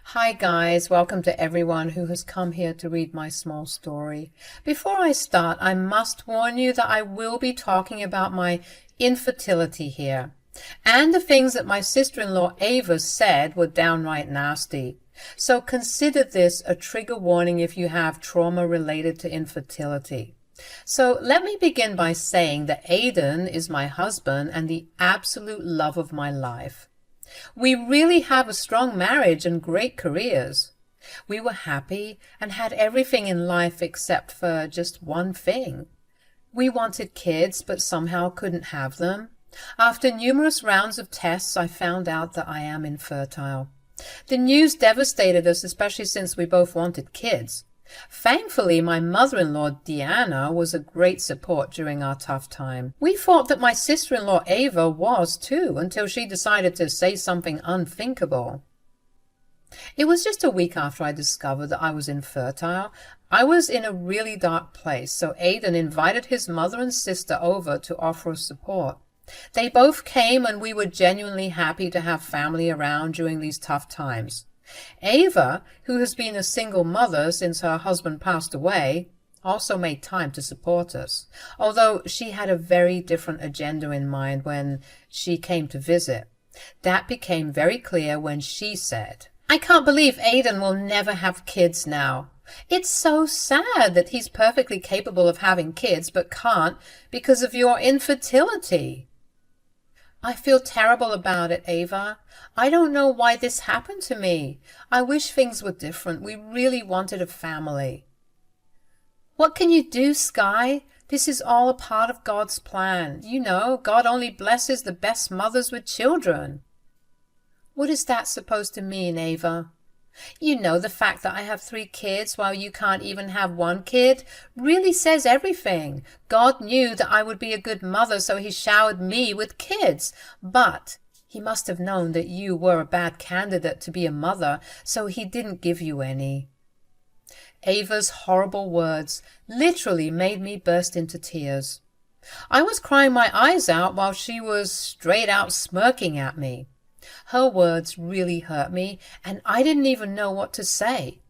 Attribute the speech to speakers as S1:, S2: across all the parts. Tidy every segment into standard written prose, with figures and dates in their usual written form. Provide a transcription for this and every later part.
S1: Hi guys, welcome to everyone who has come here to read my small story. Before I start, I must warn you that I will be talking about my infertility here, and the things that my sister-in-law Ava said were downright nasty. So consider this a trigger warning if you have trauma related to infertility. So let me begin by saying that Aidan is my husband and the absolute love of my life. We really have a strong marriage and great careers. We were happy and had everything in life except for just one thing. We wanted kids but somehow couldn't have them. After numerous rounds of tests, I found out that I am infertile. The news devastated us, especially since we both wanted kids. Thankfully, my mother-in-law, Deanna, was a great support during our tough time. We thought that my sister-in-law, Ava, was too, until she decided to say something unthinkable. It was just a week after I discovered that I was infertile. I was in a really dark place, so Aidan invited his mother and sister over to offer us support. They both came, and we were genuinely happy to have family around during these tough times. Ava, who has been a single mother since her husband passed away, also made time to support us, although she had a very different agenda in mind when she came to visit. That became very clear when she said, "I can't believe Aidan will never have kids now. It's so sad that he's perfectly capable of having kids but can't because of your infertility." "I feel terrible about it, Ava. I don't know why this happened to me. I wish things were different. We really wanted a family." "What can you do, Sky? This is all a part of God's plan. You know, God only blesses the best mothers with children." "What is that supposed to mean, Ava?" "You know, the fact that I have 3 kids while you can't even have 1 kid really says everything. God knew that I would be a good mother, so he showered me with kids. But he must have known that you were a bad candidate to be a mother, so he didn't give you any." Ava's horrible words literally made me burst into tears. I was crying my eyes out while she was straight out smirking at me. Her words really hurt me, and I didn't even know what to say.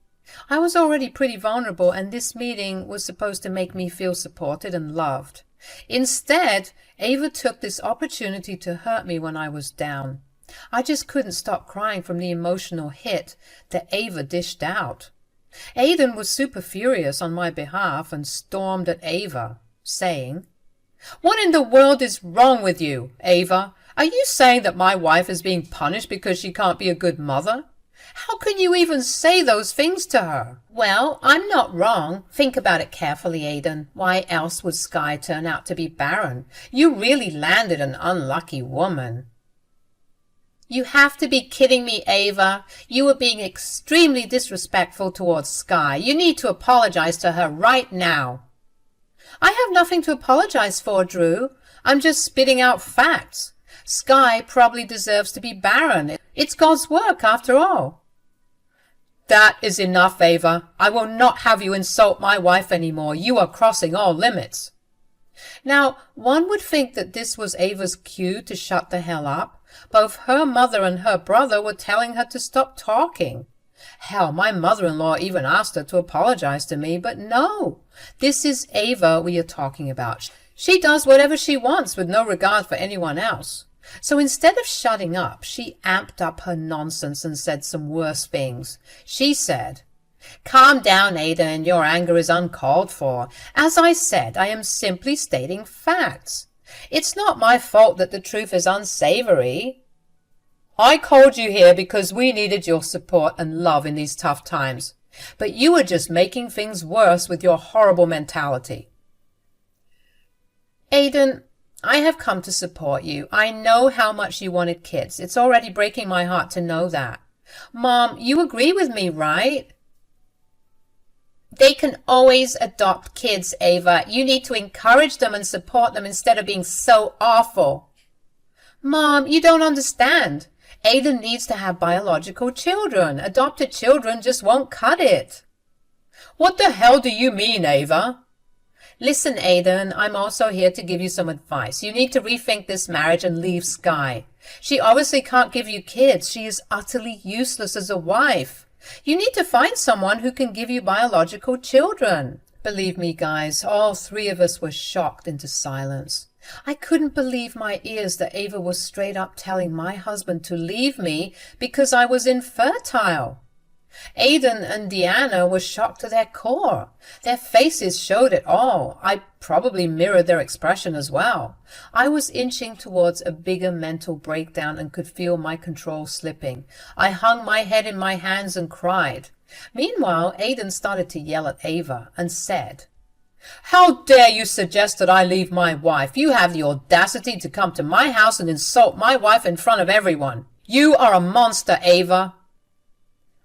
S1: I was already pretty vulnerable, and this meeting was supposed to make me feel supported and loved. Instead, Ava took this opportunity to hurt me when I was down. I just couldn't stop crying from the emotional hit that Ava dished out. Aidan was super furious on my behalf and stormed at Ava, saying, "What in the world is wrong with you, Ava? Are you saying that my wife is being punished because she can't be a good mother? How can you even say those things to her?" "Well, I'm not wrong. Think about it carefully, Aidan. Why else would Sky turn out to be barren? You really landed an unlucky woman." "You have to be kidding me, Ava. You were being extremely disrespectful towards Sky. You need to apologize to her right now." "I have nothing to apologize for, Drew. I'm just spitting out facts. Sky probably deserves to be barren. It's God's work, after all." "That is enough, Ava. I will not have you insult my wife anymore. You are crossing all limits." Now, one would think that this was Ava's cue to shut the hell up. Both her mother and her brother were telling her to stop talking. Hell, my mother-in-law even asked her to apologize to me, but no. This is Ava we are talking about. She does whatever she wants with no regard for anyone else. So instead of shutting up, she amped up her nonsense and said some worse things. She said, "Calm down, Aidan. Your anger is uncalled for. As I said, I am simply stating facts. It's not my fault that the truth is unsavory. I called you here because we needed your support and love in these tough times. But you were just making things worse with your horrible mentality." "Aidan, I have come to support you. I know how much you wanted kids. It's already breaking my heart to know that. Mom, you agree with me, right?" "They can always adopt kids, Ava. You need to encourage them and support them instead of being so awful." "Mom, you don't understand. Aidan needs to have biological children. Adopted children just won't cut it." "What the hell do you mean, Ava?" Listen, Aiden, I'm also here to give you some advice. You need to rethink this marriage and leave Sky. She obviously can't give you kids. She is utterly useless as a wife. You need to find someone who can give you biological children. Believe me, guys, all three of us were shocked into silence. I couldn't believe my ears that Ava was straight up telling my husband to leave me because I was infertile. Aiden and Deanna were shocked to their core. Their faces showed it all. I probably mirrored their expression as well. I was inching towards a bigger mental breakdown and could feel my control slipping. I hung my head in my hands and cried. Meanwhile, Aiden started to yell at Ava and said, "How dare you suggest that I leave my wife? You have the audacity to come to my house and insult my wife in front of everyone. You are a monster, Ava."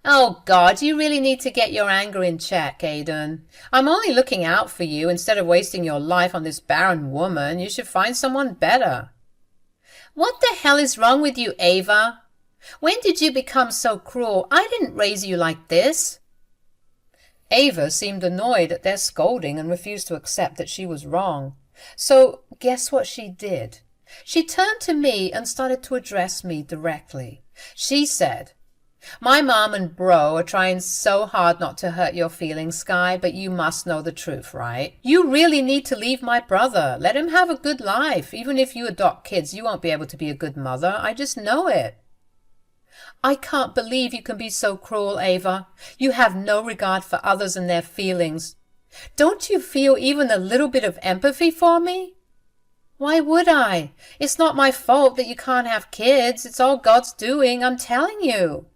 S1: Oh, God, you really need to get your anger in check, Aiden. I'm only looking out for you. Instead of wasting your life on this barren woman, you should find someone better. What the hell is wrong with you, Ava? When did you become so cruel? I didn't raise you like this. Ava seemed annoyed at their scolding and refused to accept that she was wrong. So guess what she did? She turned to me and started to address me directly. She said, "My mom and bro are trying so hard not to hurt your feelings, Sky, but you must know the truth, right? You really need to leave my brother. Let him have a good life. Even if you adopt kids, you won't be able to be a good mother. I just know it." I can't believe you can be so cruel, Ava. You have no regard for others and their feelings. Don't you feel even a little bit of empathy for me? Why would I? It's not my fault that you can't have kids. It's all God's doing, I'm telling you.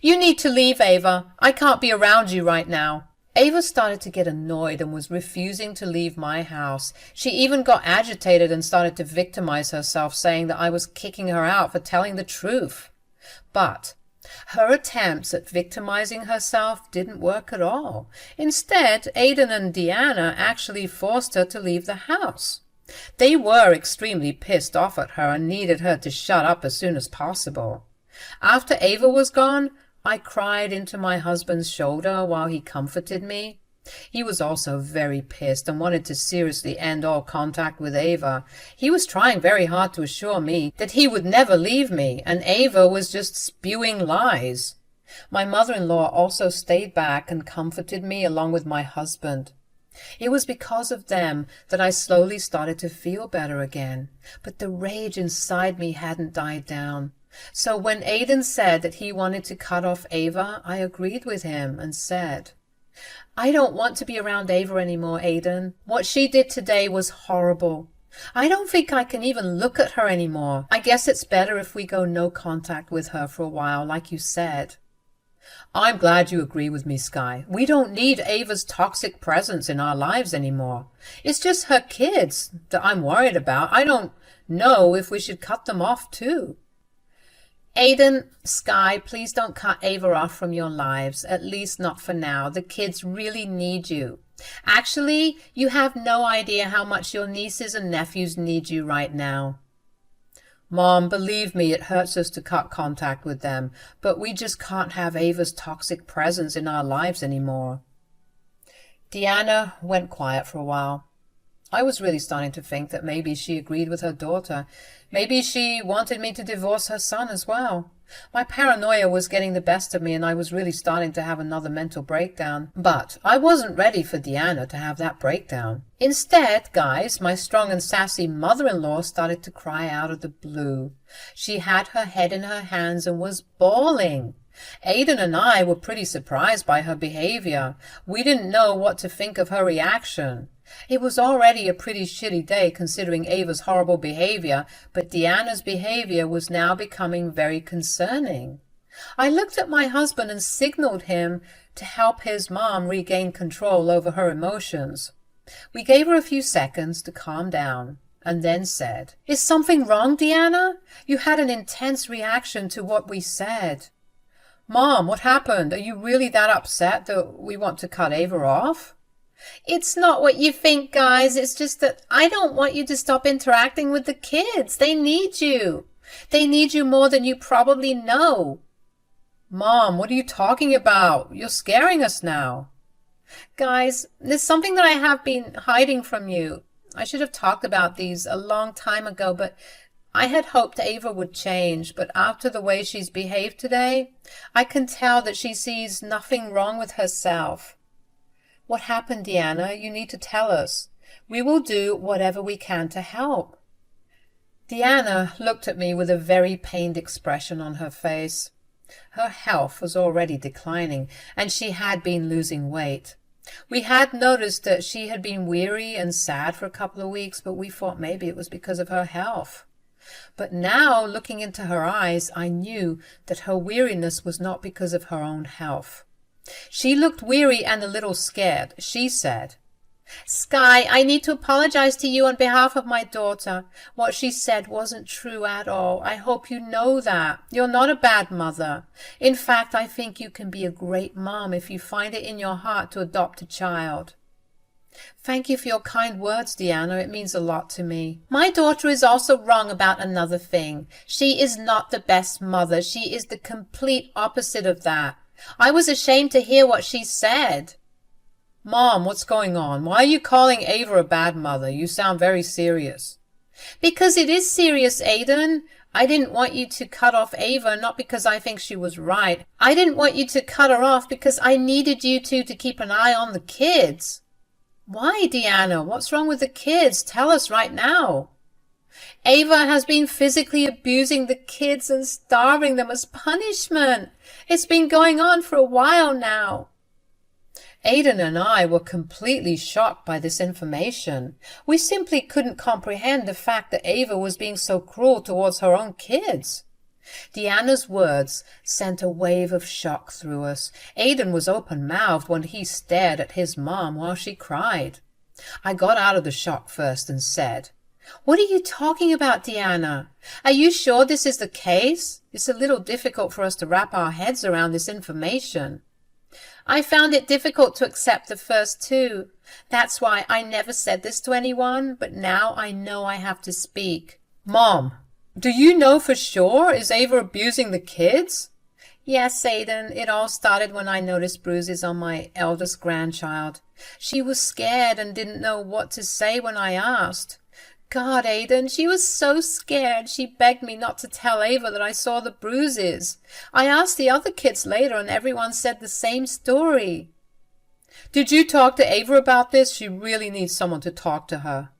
S1: You need to leave, Ava. I can't be around you right now. Ava started to get annoyed and was refusing to leave my house. She even got agitated and started to victimize herself, saying that I was kicking her out for telling the truth. But her attempts at victimizing herself didn't work at all. Instead, Aiden and Deanna actually forced her to leave the house. They were extremely pissed off at her and needed her to shut up as soon as possible. After Ava was gone, I cried into my husband's shoulder while he comforted me. He was also very pissed and wanted to seriously end all contact with Ava. He was trying very hard to assure me that he would never leave me, and Ava was just spewing lies. My mother-in-law also stayed back and comforted me along with my husband. It was because of them that I slowly started to feel better again, but the rage inside me hadn't died down. So when Aiden said that he wanted to cut off Ava, I agreed with him and said, "I don't want to be around Ava anymore, Aiden. What she did today was horrible. I don't think I can even look at her anymore. I guess it's better if we go no contact with her for a while, like you said." I'm glad you agree with me, Sky. We don't need Ava's toxic presence in our lives anymore. It's just her kids that I'm worried about. I don't know if we should cut them off too. Aiden, Sky, please don't cut Ava off from your lives, at least not for now. The kids really need you. Actually, you have no idea how much your nieces and nephews need you right now. Mom, believe me, it hurts us to cut contact with them, but we just can't have Ava's toxic presence in our lives anymore. Deanna went quiet for a while. I was really starting to think that maybe she agreed with her daughter. Maybe she wanted me to divorce her son as well. My paranoia was getting the best of me, and I was really starting to have another mental breakdown. But I wasn't ready for Deanna to have that breakdown. Instead, guys, my strong and sassy mother-in-law started to cry out of the blue. She had her head in her hands and was bawling. Aiden and I were pretty surprised by her behavior. We didn't know what to think of her reaction. It was already a pretty shitty day considering Ava's horrible behavior, but Deanna's behavior was now becoming very concerning. I looked at my husband and signaled him to help his mom regain control over her emotions. We gave her a few seconds to calm down and then said, "Is something wrong, Deanna? You had an intense reaction to what we said." "Mom, what happened? Are you really that upset that we want to cut Ava off?" "It's not what you think, guys. It's just that I don't want you to stop interacting with the kids. They need you. They need you more than you probably know." "Mom, what are you talking about? You're scaring us now." Guys, there's something that I have been hiding from you. I should have talked about these a long time ago, but I had hoped Ava would change. But after the way she's behaved today, I can tell that she sees nothing wrong with herself. What happened, Deanna? You need to tell us. We will do whatever we can to help. Deanna looked at me with a very pained expression on her face. Her health was already declining, and she had been losing weight. We had noticed that she had been weary and sad for a couple of weeks, but we thought maybe it was because of her health. But now, looking into her eyes, I knew that her weariness was not because of her own health. She looked weary and a little scared. She said, "Sky, I need to apologize to you on behalf of my daughter. What she said wasn't true at all. I hope you know that. You're not a bad mother. In fact, I think you can be a great mom if you find it in your heart to adopt a child." Thank you for your kind words, Deanna. It means a lot to me. My daughter is also wrong about another thing. She is not the best mother. She is the complete opposite of that. I was ashamed to hear what she said. Mom, what's going on? Why are you calling Ava a bad mother? You sound very serious. Because it is serious, Aiden. I didn't want you to cut off Ava, not because I think she was right. I didn't want you to cut her off because I needed you two to keep an eye on the kids. Why, Deanna? What's wrong with the kids? Tell us right now. Ava has been physically abusing the kids and starving them as punishment. It's been going on for a while now. Aiden and I were completely shocked by this information. We simply couldn't comprehend the fact that Ava was being so cruel towards her own kids. Deanna's words sent a wave of shock through us. Aiden was open-mouthed when he stared at his mom while she cried. I got out of the shock first and said, "What are you talking about, Deanna? Are you sure this is the case? It's a little difficult for us to wrap our heads around this information." I found it difficult to accept the first two. That's why I never said this to anyone, but now I know I have to speak. Mom, do you know for sure? Is Ava abusing the kids? Yes, Aiden. It all started when I noticed bruises on my eldest grandchild. She was scared and didn't know what to say when I asked. God, Aiden, she was so scared. She begged me not to tell Ava that I saw the bruises. I asked the other kids later and everyone said the same story. Did you talk to Ava about this? She really needs someone to talk to her.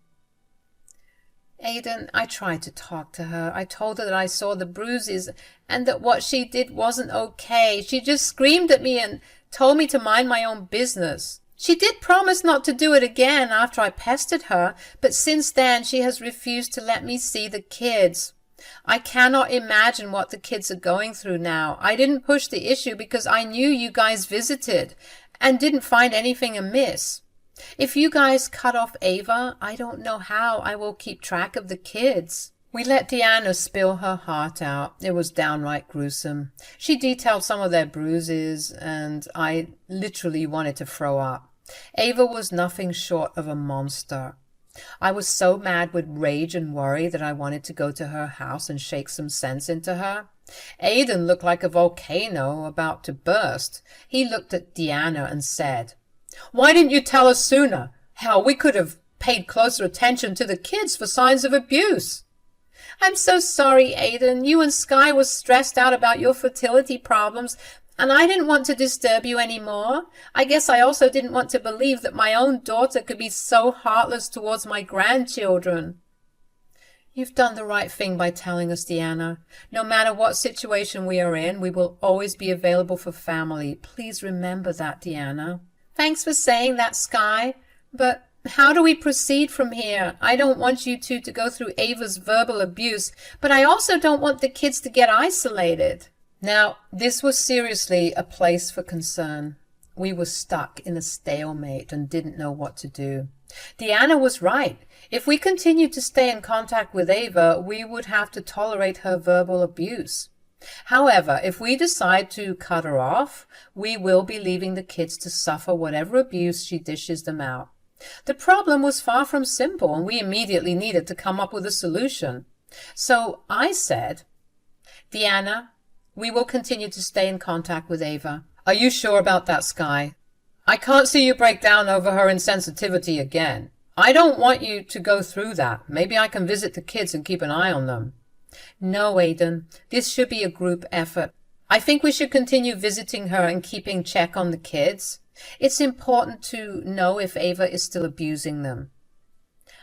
S1: Aiden, I tried to talk to her. I told her that I saw the bruises and that what she did wasn't okay. She just screamed at me and told me to mind my own business. She did promise not to do it again after I pestered her, but since then she has refused to let me see the kids. I cannot imagine what the kids are going through now. I didn't push the issue because I knew you guys visited and didn't find anything amiss. If you guys cut off Ava, I don't know how I will keep track of the kids. We let Deanna spill her heart out. It was downright gruesome. She detailed some of their bruises, and I literally wanted to throw up. Ava was nothing short of a monster. I was so mad with rage and worry that I wanted to go to her house and shake some sense into her. Aiden looked like a volcano about to burst. He looked at Deanna and said, "Why didn't you tell us sooner? Hell, we could have paid closer attention to the kids for signs of abuse." I'm so sorry, Aiden. You and Sky were stressed out about your fertility problems, and I didn't want to disturb you anymore. I guess I also didn't want to believe that my own daughter could be so heartless towards my grandchildren. You've done the right thing by telling us, Deanna. No matter what situation we are in, we will always be available for family. Please remember that, Deanna. Thanks for saying that, Sky. But how do we proceed from here? I don't want you two to go through Ava's verbal abuse, but I also don't want the kids to get isolated. Now, this was seriously a place for concern. We were stuck in a stalemate and didn't know what to do. Deanna was right. If we continued to stay in contact with Ava, we would have to tolerate her verbal abuse. However, if we decide to cut her off, we will be leaving the kids to suffer whatever abuse she dishes them out. The problem was far from simple, and we immediately needed to come up with a solution. So I said, Deanna, we will continue to stay in contact with Ava. Are you sure about that, Sky? I can't see you break down over her insensitivity again. I don't want you to go through that. Maybe I can visit the kids and keep an eye on them. No, Aidan, this should be a group effort. I think we should continue visiting her and keeping check on the kids. It's important to know if Ava is still abusing them.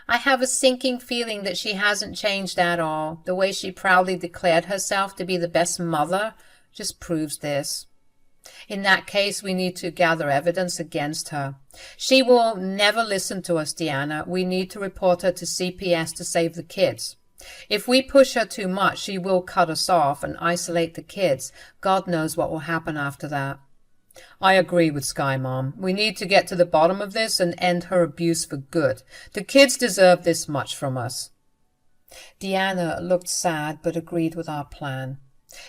S1: I have a sinking feeling that she hasn't changed at all. The way she proudly declared herself to be the best mother just proves this. In that case, we need to gather evidence against her. She will never listen to us, Deanna. We need to report her to CPS to save the kids. If we push her too much, she will cut us off and isolate the kids. God knows what will happen after that. I agree with Sky, Mom. We need to get to the bottom of this and end her abuse for good. The kids deserve this much from us. Deanna looked sad but agreed with our plan.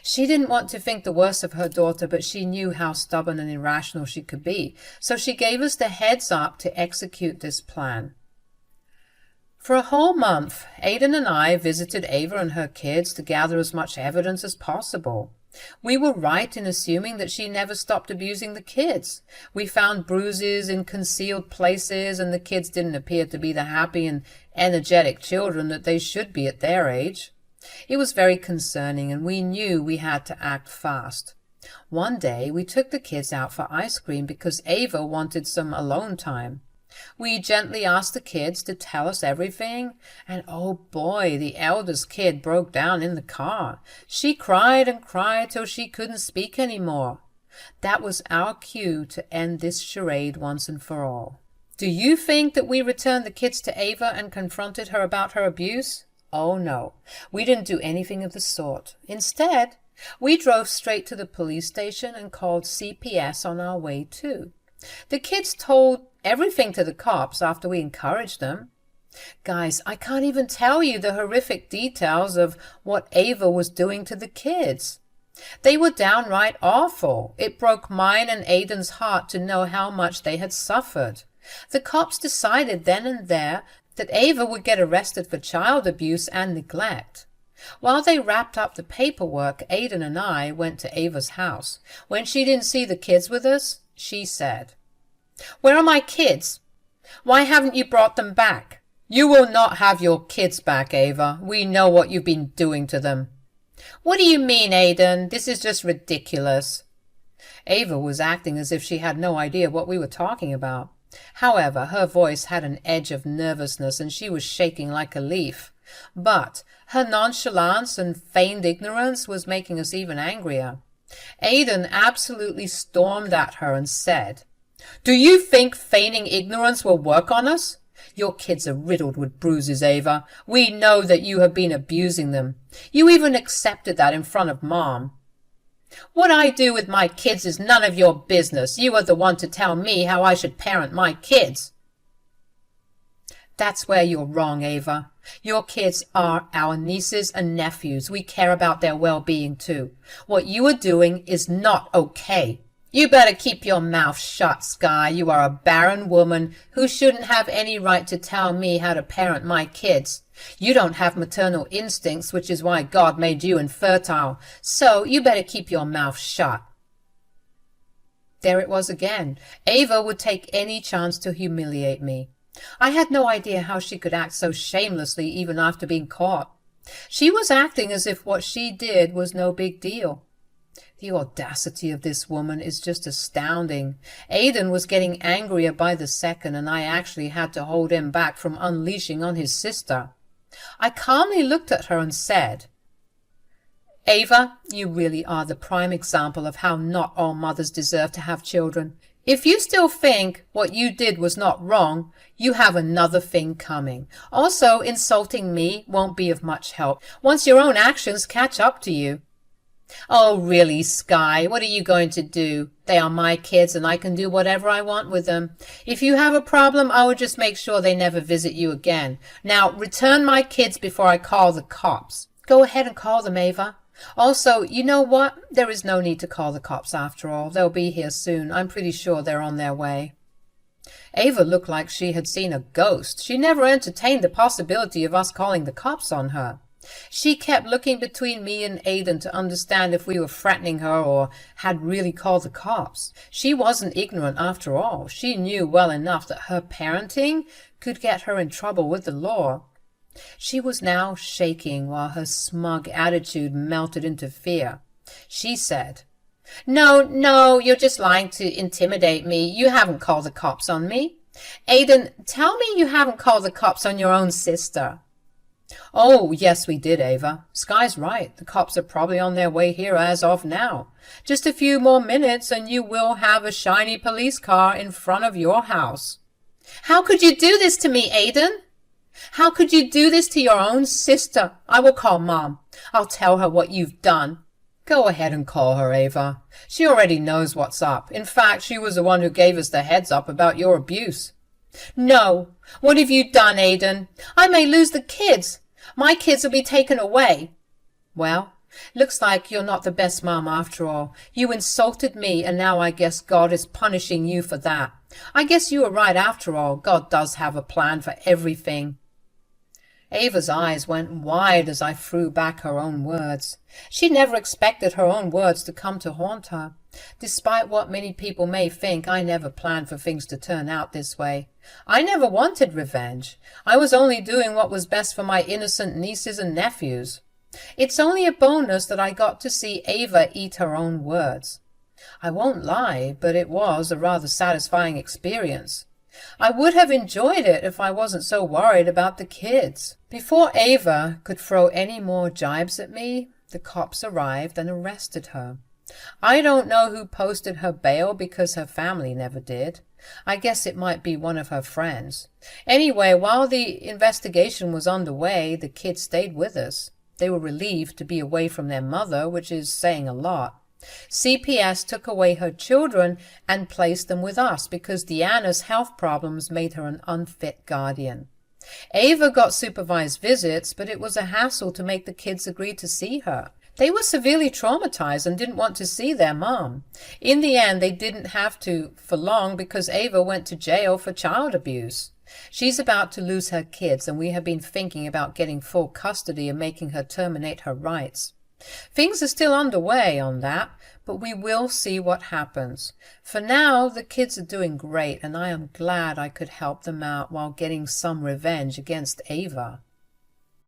S1: She didn't want to think the worst of her daughter, but she knew how stubborn and irrational she could be, so she gave us the heads up to execute this plan. For a whole month, Aidan and I visited Ava and her kids to gather as much evidence as possible. We were right in assuming that she never stopped abusing the kids. We found bruises in concealed places, and the kids didn't appear to be the happy and energetic children that they should be at their age. It was very concerning, and we knew we had to act fast. One day, we took the kids out for ice cream because Ava wanted some alone time. We gently asked the kids to tell us everything, and oh boy, the eldest kid broke down in the car. She cried and cried till she couldn't speak any more. That was our cue to end this charade once and for all. Do you think that we returned the kids to Ava and confronted her about her abuse? Oh no, we didn't do anything of the sort. Instead, we drove straight to the police station and called CPS on our way too. The kids told everything to the cops after we encouraged them. Guys, I can't even tell you the horrific details of what Ava was doing to the kids. They were downright awful. It broke mine and Aidan's heart to know how much they had suffered. The cops decided then and there that Ava would get arrested for child abuse and neglect. While they wrapped up the paperwork, Aidan and I went to Ava's house. When she didn't see the kids with us, she said, "Where are my kids? Why haven't you brought them back?" "You will not have your kids back, Ava. We know what you've been doing to them." "What do you mean, Aidan? This is just ridiculous." Ava was acting as if she had no idea what we were talking about. However, her voice had an edge of nervousness and she was shaking like a leaf. But her nonchalance and feigned ignorance was making us even angrier. Aidan absolutely stormed at her and said, "Do you think feigning ignorance will work on us? Your kids are riddled with bruises, Ava. We know that you have been abusing them. You even accepted that in front of Mom. What I do with my kids is none of your business. You are the one to tell me how I should parent my kids." "That's where you're wrong, Ava. Your kids are our nieces and nephews. We care about their well-being too. What you are doing is not okay. You better keep your mouth shut, Sky. You are a barren woman who shouldn't have any right to tell me how to parent my kids. You don't have maternal instincts, which is why God made you infertile. So you better keep your mouth shut." There it was again. Ava would take any chance to humiliate me. I had no idea how she could act so shamelessly even after being caught. She was acting as if what she did was no big deal. The audacity of this woman is just astounding. Aidan was getting angrier by the second, and I actually had to hold him back from unleashing on his sister. I calmly looked at her and said, "Ava, you really are the prime example of how not all mothers deserve to have children. If you still think what you did was not wrong, you have another thing coming. Also, insulting me won't be of much help once your own actions catch up to you." "Oh, really, Sky? What are you going to do? They are my kids and I can do whatever I want with them. If you have a problem, I will just make sure they never visit you again. Now, return my kids before I call the cops." "Go ahead and call them, Ava. Also, you know what? There is no need to call the cops after all. They'll be here soon. I'm pretty sure they're on their way." Ava looked like she had seen a ghost. She never entertained the possibility of us calling the cops on her. She kept looking between me and Aidan to understand if we were threatening her or had really called the cops. She wasn't ignorant after all. She knew well enough that her parenting could get her in trouble with the law. She was now shaking while her smug attitude melted into fear. She said, No, you're just lying to intimidate me. You haven't called the cops on me. Aidan, tell me you haven't called the cops on your own sister. Oh, yes, we did, Ava. Sky's right. The cops are probably on their way here as of now. Just a few more minutes and you will have a shiny police car in front of your house. How could you do this to me, Aidan? How could you do this to your own sister? I will call Mom. I'll tell her what you've done. Go ahead and call her, Ava. She already knows what's up. In fact, she was the one who gave us the heads up about your abuse. No. What have you done, Aidan? I may lose the kids. My kids will be taken away. Well, looks like you're not the best mom after all. You insulted me, and now I guess God is punishing you for that. I guess you were right after all. God does have a plan for everything. Ava's eyes went wide as I threw back her own words. She never expected her own words to come to haunt her. Despite what many people may think, I never planned for things to turn out this way. I never wanted revenge. I was only doing what was best for my innocent nieces and nephews. It's only a bonus that I got to see Ava eat her own words. I won't lie, but it was a rather satisfying experience. I would have enjoyed it if I wasn't so worried about the kids. Before Ava could throw any more jibes at me, the cops arrived and arrested her. I don't know who posted her bail because her family never did. I guess it might be one of her friends. Anyway, while the investigation was underway, the kids stayed with us. They were relieved to be away from their mother, which is saying a lot. CPS took away her children and placed them with us because Deanna's health problems made her an unfit guardian. Ava got supervised visits, but it was a hassle to make the kids agree to see her. They were severely traumatized and didn't want to see their mom. In the end, they didn't have to for long because Ava went to jail for child abuse. She's about to lose her kids, and we have been thinking about getting full custody and making her terminate her rights. Things are still underway on that, but we will see what happens. For now, the kids are doing great, and I am glad I could help them out while getting some revenge against Ava.